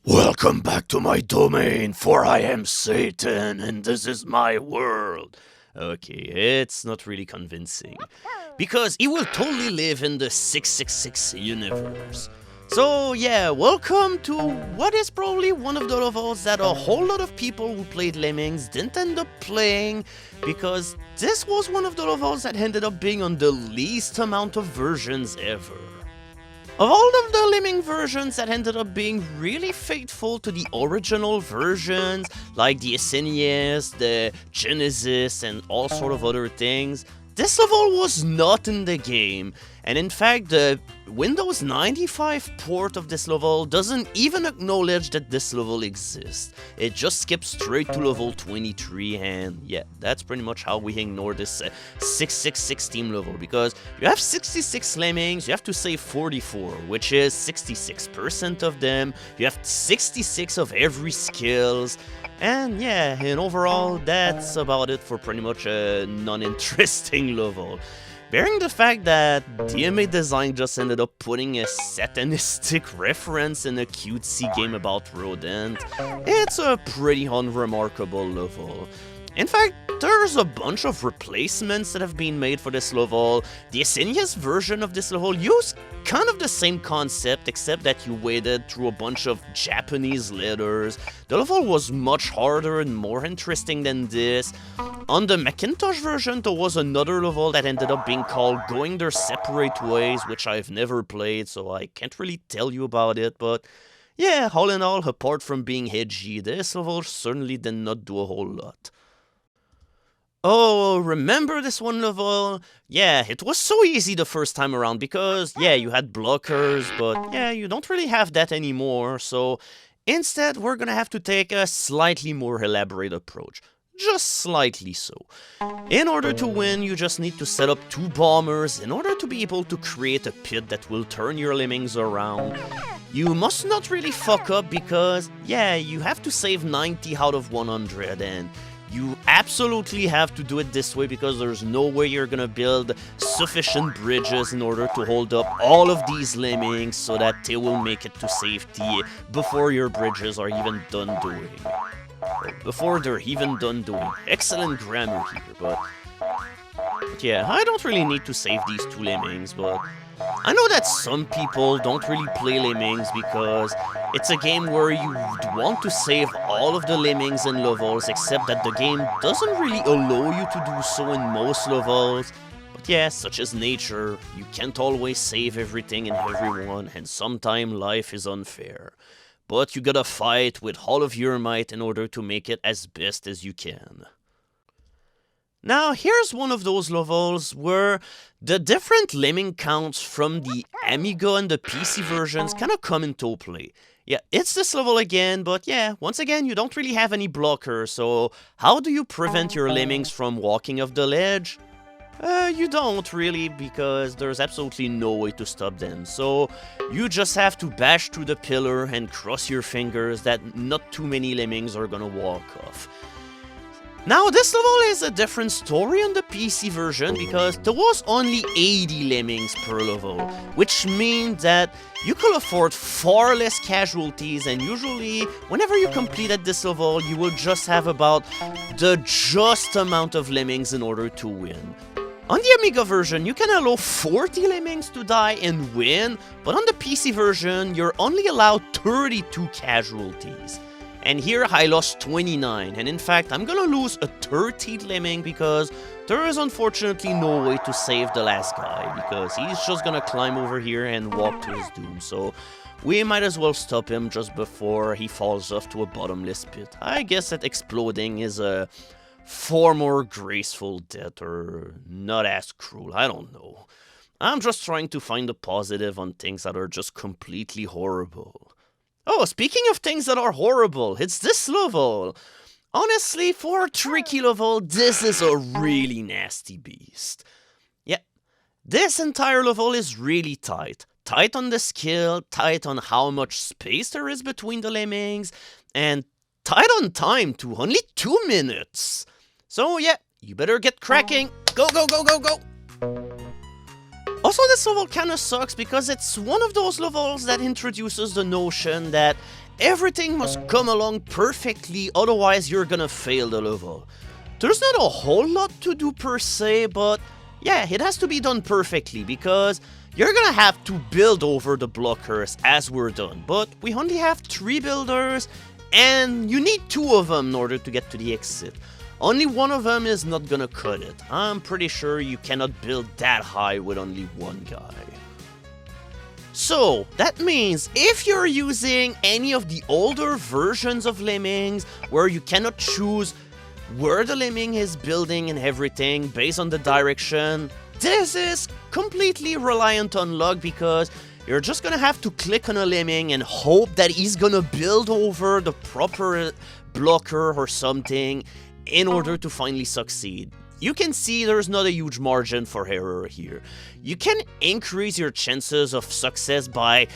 Welcome back to my domain, for I am Satan, and this is my world. Okay, it's not really convincing, because he will totally live in the 666 universe. So yeah, welcome to what is probably one of the levels that a whole lot of people who played Lemmings didn't end up playing, because this was one of the levels that ended up being on the least amount of versions ever. Of all of the Lemming versions that ended up being really faithful to the original versions, like the SNES, the Genesis, and all sort of other things, this level was not in the game, and in fact the Windows 95 port of this level doesn't even acknowledge that this level exists. It just skips straight to level 23, and yeah, that's pretty much how we ignore this 666 team level, because you have 66 Lemmings, you have to save 44, which is 66% of them, you have 66 of every skills, and yeah, and overall, that's about it for pretty much a non-interesting level. Bearing the fact that DMA Design just ended up putting a satanistic reference in a cutesy game about rodent, it's a pretty unremarkable level. In fact, there's a bunch of replacements that have been made for this level. The SNES version of this level used kind of the same concept, except that you waded through a bunch of Japanese letters. The level was much harder and more interesting than this. On the Macintosh version, there was another level that ended up being called Going Their Separate Ways, which I've never played, so I can't really tell you about it, but yeah, all in all, apart from being edgy, this level certainly did not do a whole lot. Oh, remember this one level? Yeah, it was so easy the first time around because, yeah, you had blockers, but yeah, you don't really have that anymore, so instead we're gonna have to take a slightly more elaborate approach. Just slightly so. In order to win, you just need to set up 2 bombers in order to be able to create a pit that will turn your Lemmings around. You must not really fuck up because, yeah, you have to save 90 out of 100, and you absolutely have to do it this way because there's no way you're gonna build sufficient bridges in order to hold up all of these Lemmings so that they will make it to safety before your bridges are even done doing. Before they're even done doing. Excellent grammar here, but yeah, I don't really need to save these 2 Lemmings, but I know that some people don't really play Lemmings because it's a game where you want to save all of the Lemmings and levels, except that the game doesn't really allow you to do so in most levels. But yeah, such is nature, you can't always save everything and everyone, and sometimes life is unfair. But you gotta fight with all of your might in order to make it as best as you can. Now, here's one of those levels where the different Lemming counts from the Amiga and the PC versions kind of come into play. Yeah, it's this level again, but yeah, once again, you don't really have any blockers, so how do you prevent your Lemmings from walking off the ledge? You don't really, because there's absolutely no way to stop them, so you just have to bash through the pillar and cross your fingers that not too many Lemmings are gonna walk off. Now, this level is a different story on the PC version because there was only 80 Lemmings per level, which means that you could afford far less casualties, and usually, whenever you completed this level, you will just have about the just amount of Lemmings in order to win. On the Amiga version, you can allow 40 Lemmings to die and win, but on the PC version, you're only allowed 32 casualties. And here I lost 29, and in fact I'm gonna lose a 13th Lemming because there is unfortunately no way to save the last guy, because he's just gonna climb over here and walk to his doom, so we might as well stop him just before he falls off to a bottomless pit. I guess that exploding is a far more graceful death, or not as cruel, I don't know. I'm just trying to find a positive on things that are just completely horrible. Oh, speaking of things that are horrible, it's this level. Honestly, for a tricky level, this is a really nasty beast. Yeah, this entire level is really tight. Tight on the skill, tight on how much space there is between the Lemmings, and tight on time to only 2 minutes. So yeah, you better get cracking. Go, go, go, go, go! Also, this level kinda sucks because it's one of those levels that introduces the notion that everything must come along perfectly, otherwise you're gonna fail the level. There's not a whole lot to do per se, but yeah, it has to be done perfectly because you're gonna have to build over the blockers as we're done. But we only have 3 builders, and you need 2 of them in order to get to the exit. Only one of them is not gonna cut it. I'm pretty sure you cannot build that high with only 1 guy. So, that means if you're using any of the older versions of Lemmings, where you cannot choose where the Lemming is building and everything based on the direction, this is completely reliant on luck because you're just gonna have to click on a Lemming and hope that he's gonna build over the proper blocker or something in order to finally succeed. You can see there's not a huge margin for error here. You can increase your chances of success by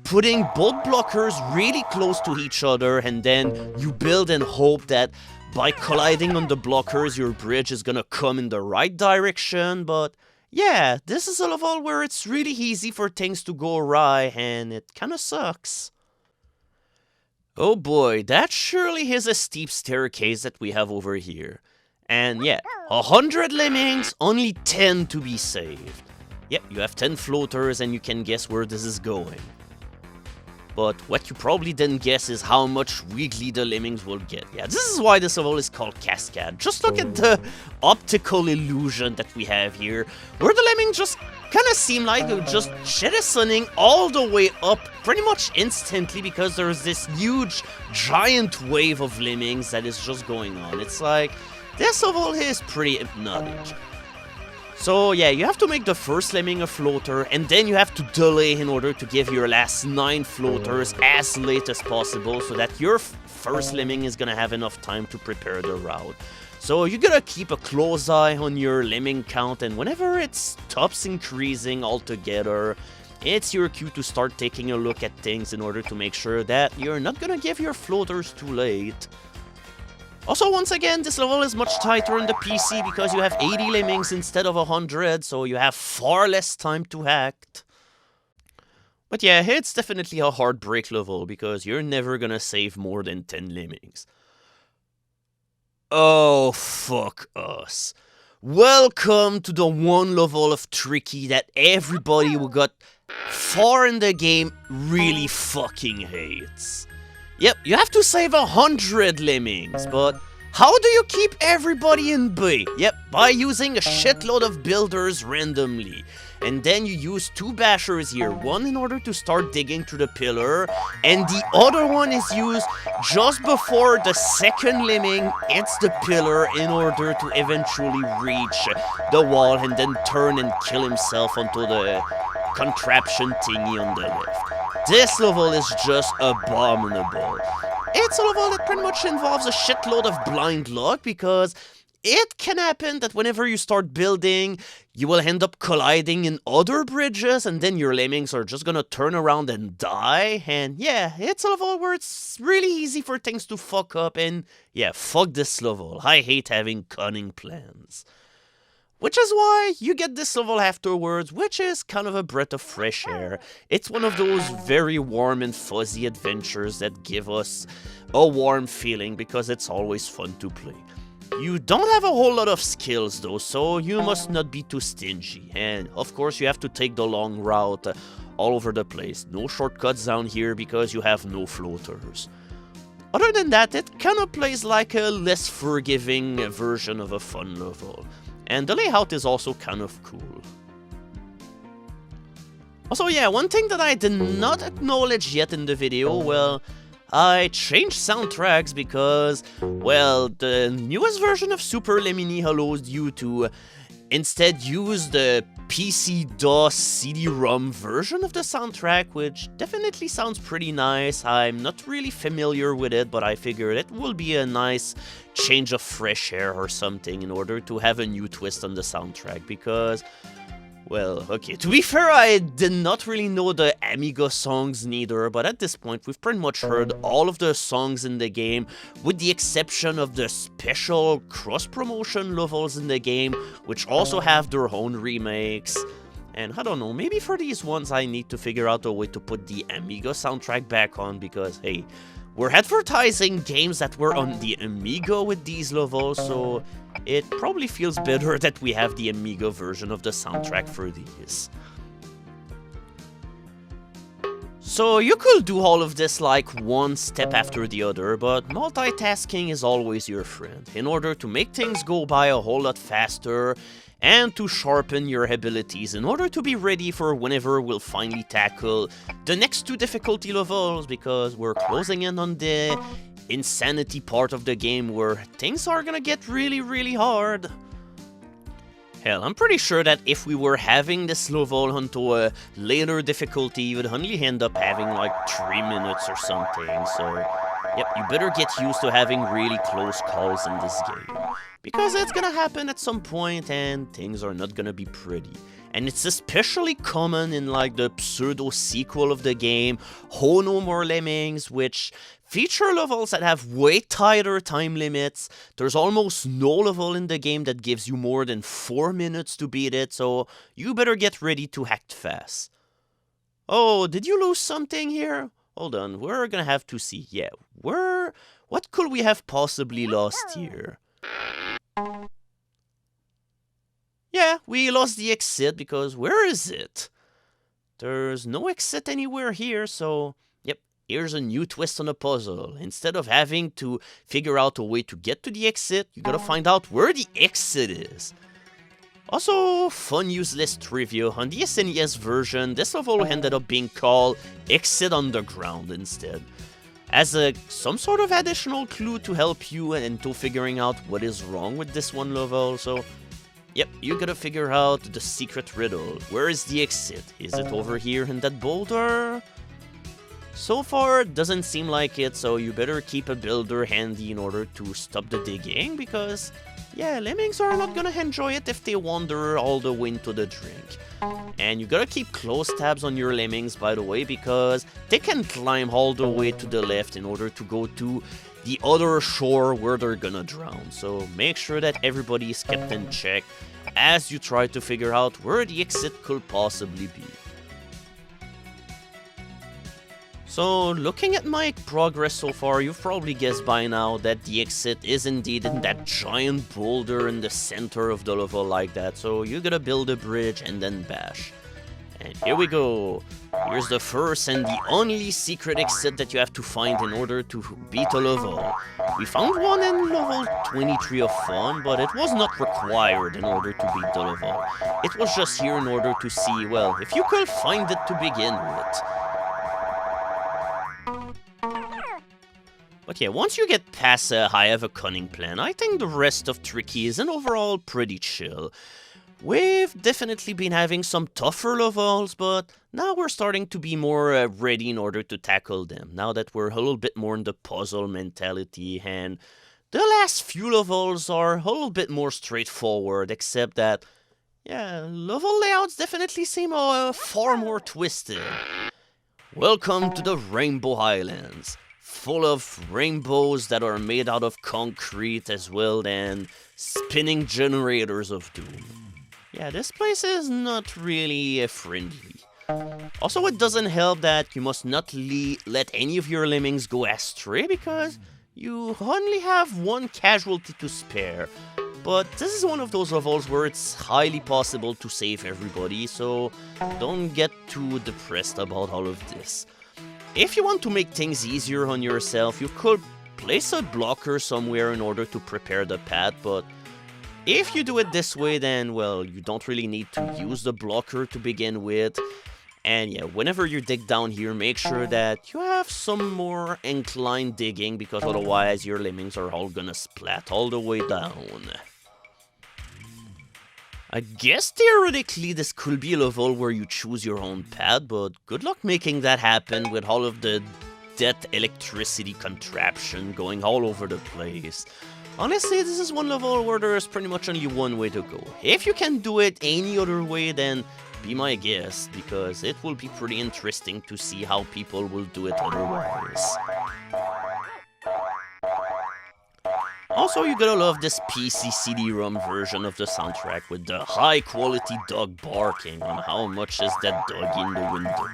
putting both blockers really close to each other, and then you build and hope that by colliding on the blockers your bridge is gonna come in the right direction. But yeah, this is a level where it's really easy for things to go awry, and it kinda sucks. Oh boy, that surely is a steep staircase that we have over here. And yeah, 100 Lemmings, only 10 to be saved. Yep, you have 10 floaters and you can guess where this is going. But what you probably didn't guess is how much wiggly the Lemmings will get. Yeah, this is why this level is called Cascade. Just look at the optical illusion that we have here, where the Lemmings just kind of seem like they're just jettisoning all the way up pretty much instantly because there's this huge, giant wave of Lemmings that is just going on. It's like, this level is pretty hypnotic. So yeah, you have to make the first Lemming a floater, and then you have to delay in order to give your last 9 floaters as late as possible so that your first Lemming is gonna have enough time to prepare the route. So you gotta keep a close eye on your Lemming count, and whenever it stops increasing altogether, it's your cue to start taking a look at things in order to make sure that you're not gonna give your floaters too late. Also, once again, this level is much tighter on the PC because you have 80 Lemmings instead of 100, so you have far less time to act. But yeah, it's definitely a hard break level because you're never gonna save more than 10 Lemmings. Oh, fuck us. Welcome to the one level of Tricky that everybody who got far in the game really fucking hates. Yep, you have to save 100 Lemmings, but how do you keep everybody in B? Yep, by using a shitload of builders randomly. And then you use 2 bashers here, one in order to start digging through the pillar, and the other one is used just before the second Lemming hits the pillar in order to eventually reach the wall and then turn and kill himself onto the contraption thingy on the left. This level is just abominable. It's a level that pretty much involves a shitload of blind luck because it can happen that whenever you start building, you will end up colliding in other bridges and then your Lemmings are just gonna turn around and die. And yeah, it's a level where it's really easy for things to fuck up, and yeah, fuck this level. I hate having cunning plans. Which is why you get this level afterwards, which is kind of a breath of fresh air. It's one of those very warm and fuzzy adventures that give us a warm feeling because it's always fun to play. You don't have a whole lot of skills though, so you must not be too stingy. And of course you have to take the long route all over the place. No shortcuts down here because you have no floaters. Other than that, it kind of plays like a less forgiving version of a fun level. And the layout is also kind of cool. Also, yeah, one thing that I did not acknowledge yet in the video, well, I changed soundtracks because, well, the newest version of Super Lemini allows you to instead use the PC-DOS CD-ROM version of the soundtrack, which definitely sounds pretty nice. I'm not really familiar with it, but I figured it will be a nice change of fresh air or something in order to have a new twist on the soundtrack because, well, okay, to be fair, I did not really know the Amiga songs neither, but at this point we've pretty much heard all of the songs in the game with the exception of the special cross-promotion levels in the game, which also have their own remakes. And I don't know, maybe for these ones I need to figure out a way to put the Amiga soundtrack back on, because hey, we're advertising games that were on the Amiga with these levels, so it probably feels better that we have the Amiga version of the soundtrack for these. So you could do all of this like one step after the other, but multitasking is always your friend, in order to make things go by a whole lot faster, and to sharpen your abilities in order to be ready for whenever we'll finally tackle the next 2 difficulty levels, because we're closing in on the insanity part of the game where things are gonna get really, really hard. Hell, I'm pretty sure that if we were having this level onto a later difficulty, you would only end up having like 3 minutes or something, so yep, you better get used to having really close calls in this game, because it's gonna happen at some point and things are not gonna be pretty. And it's especially common in like the pseudo-sequel of the game, Ho No More Lemmings, which feature levels that have way tighter time limits. There's almost no level in the game that gives you more than 4 minutes to beat it, so you better get ready to act fast. Oh, did you lose something here? Hold on, we're gonna have to see. Yeah, what could we have possibly lost here? Yeah, we lost the exit, because where is it? There's no exit anywhere here, so yep, here's a new twist on the puzzle. Instead of having to figure out a way to get to the exit, you gotta find out where the exit is. Also, fun useless trivia, on the SNES version, this level ended up being called Exit Underground instead, as some sort of additional clue to help you into figuring out what is wrong with this one level, so yep, you gotta figure out the secret riddle. Where is the exit? Is it over here in that boulder? So far, it doesn't seem like it, so you better keep a builder handy in order to stop the digging, because yeah, lemmings are not gonna enjoy it if they wander all the way into the drink. And you gotta keep close tabs on your lemmings, by the way, because they can climb all the way to the left in order to go to the other shore where they're gonna drown. So make sure that everybody is kept in check as you try to figure out where the exit could possibly be. So, looking at my progress so far, you've probably guessed by now that the exit is indeed in that giant boulder in the center of the level like that, so you gotta build a bridge and then bash. And here we go. Here's the first and the only secret exit that you have to find in order to beat a level. We found one in level 23 of Fun, but it was not required in order to beat the level. It was just here in order to see, well, if you could find it to begin with. But yeah, once you get past I have a cunning plan, I think the rest of Tricky is overall pretty chill. We've definitely been having some tougher levels, but now we're starting to be more ready in order to tackle them, now that we're a little bit more in the puzzle mentality, and the last few levels are a little bit more straightforward, except that, yeah, level layouts definitely seem far more twisted. Welcome to the Rainbow Islands, full of rainbows that are made out of concrete as well, and spinning generators of doom. Yeah, this place is not really friendly. Also, it doesn't help that you must not let any of your lemmings go astray, because you only have one casualty to spare. But this is one of those levels where it's highly possible to save everybody, so don't get too depressed about all of this. If you want to make things easier on yourself, you could place a blocker somewhere in order to prepare the path, but if you do it this way, then, well, you don't really need to use the blocker to begin with. And yeah, whenever you dig down here, make sure that you have some more inclined digging, because otherwise your lemmings are all gonna splat all the way down. I guess theoretically this could be a level where you choose your own path, but good luck making that happen with all of the death electricity contraption going all over the place. Honestly, this is one level where there's pretty much only one way to go. If you can do it any other way, then be my guest, because it will be pretty interesting to see how people will do it otherwise. Also, you gotta love this PC CD-ROM version of the soundtrack with the high-quality dog barking on how much is that dog in the window.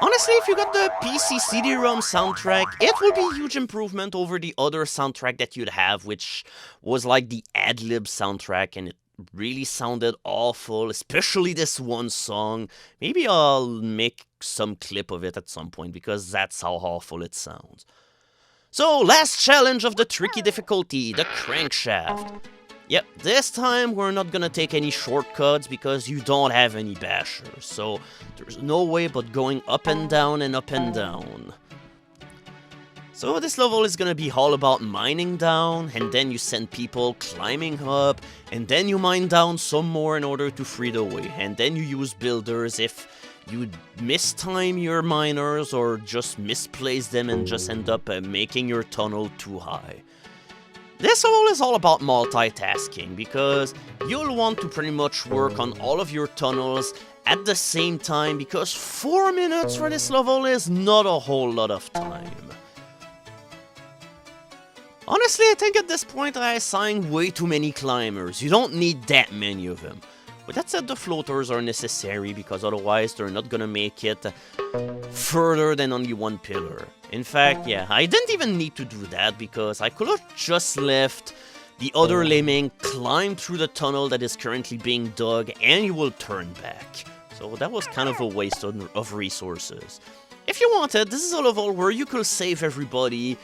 Honestly, if you got the PC CD-ROM soundtrack, it will be a huge improvement over the other soundtrack that you'd have, which was like the ad-lib soundtrack, and it really sounded awful, especially this one song. Maybe I'll make some clip of it at some point, because that's how awful it sounds. So, last challenge of the tricky difficulty, the Crankshaft. Yep, this time we're not gonna take any shortcuts because you don't have any bashers, so there's no way but going up and down and up and down. So this level is gonna be all about mining down, and then you send people climbing up, and then you mine down some more in order to free the way, and then you use builders if you mistime your miners or just misplace them and just end up making your tunnel too high. This level is all about multitasking, because you'll want to pretty much work on all of your tunnels at the same time, because 4 minutes for this level is not a whole lot of time. Honestly, I think at this point I assigned way too many climbers. You don't need that many of them. But that said, the floaters are necessary, because otherwise they're not gonna make it further than only one pillar. In fact, yeah, I didn't even need to do that, because I could have just left the other lemming climb through the tunnel that is currently being dug, and you will turn back. So that was kind of a waste of resources. If you wanted, this is a level where you could save everybody.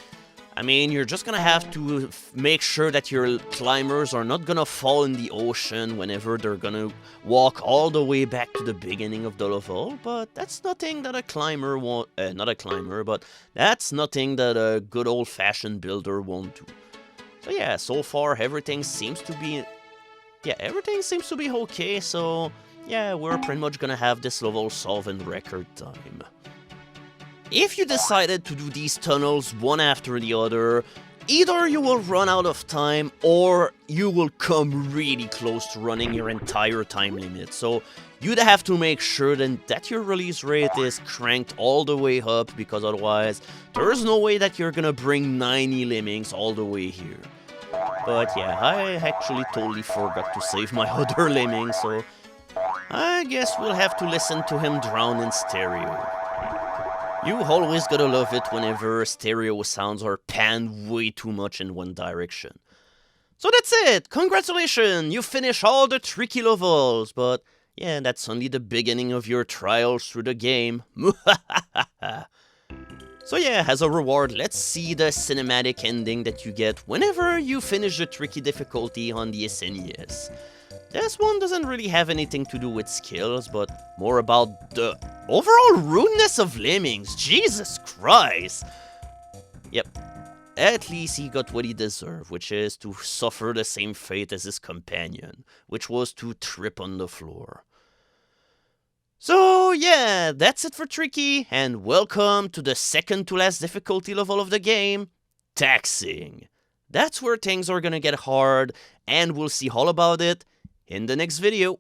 I mean, you're just gonna have to make sure that your climbers are not gonna fall in the ocean whenever they're gonna walk all the way back to the beginning of the level, but that's nothing that a climber won't, but that's nothing that a good old-fashioned builder won't do. So yeah, so far everything seems to be okay, so yeah, we're pretty much gonna have this level solved in record time. If you decided to do these tunnels one after the other, either you will run out of time or you will come really close to running your entire time limit. So you'd have to make sure then that your release rate is cranked all the way up, because otherwise there's no way that you're gonna bring 90 lemmings all the way here. But yeah, I actually totally forgot to save my other lemming, so I guess we'll have to listen to him drown in stereo. You always gotta love it whenever stereo sounds are panned way too much in one direction. So that's it! Congratulations! You finished all the tricky levels, but yeah, that's only the beginning of your trials through the game. So yeah, as a reward, let's see the cinematic ending that you get whenever you finish the tricky difficulty on the SNES. This one doesn't really have anything to do with skills, but more about the overall rudeness of lemmings. Jesus Christ! Yep, at least he got what he deserved, which is to suffer the same fate as his companion, which was to trip on the floor. So yeah, that's it for Tricky, and welcome to the second to last difficulty level of the game, Taxing. That's where things are gonna get hard, and we'll see all about it in the next video.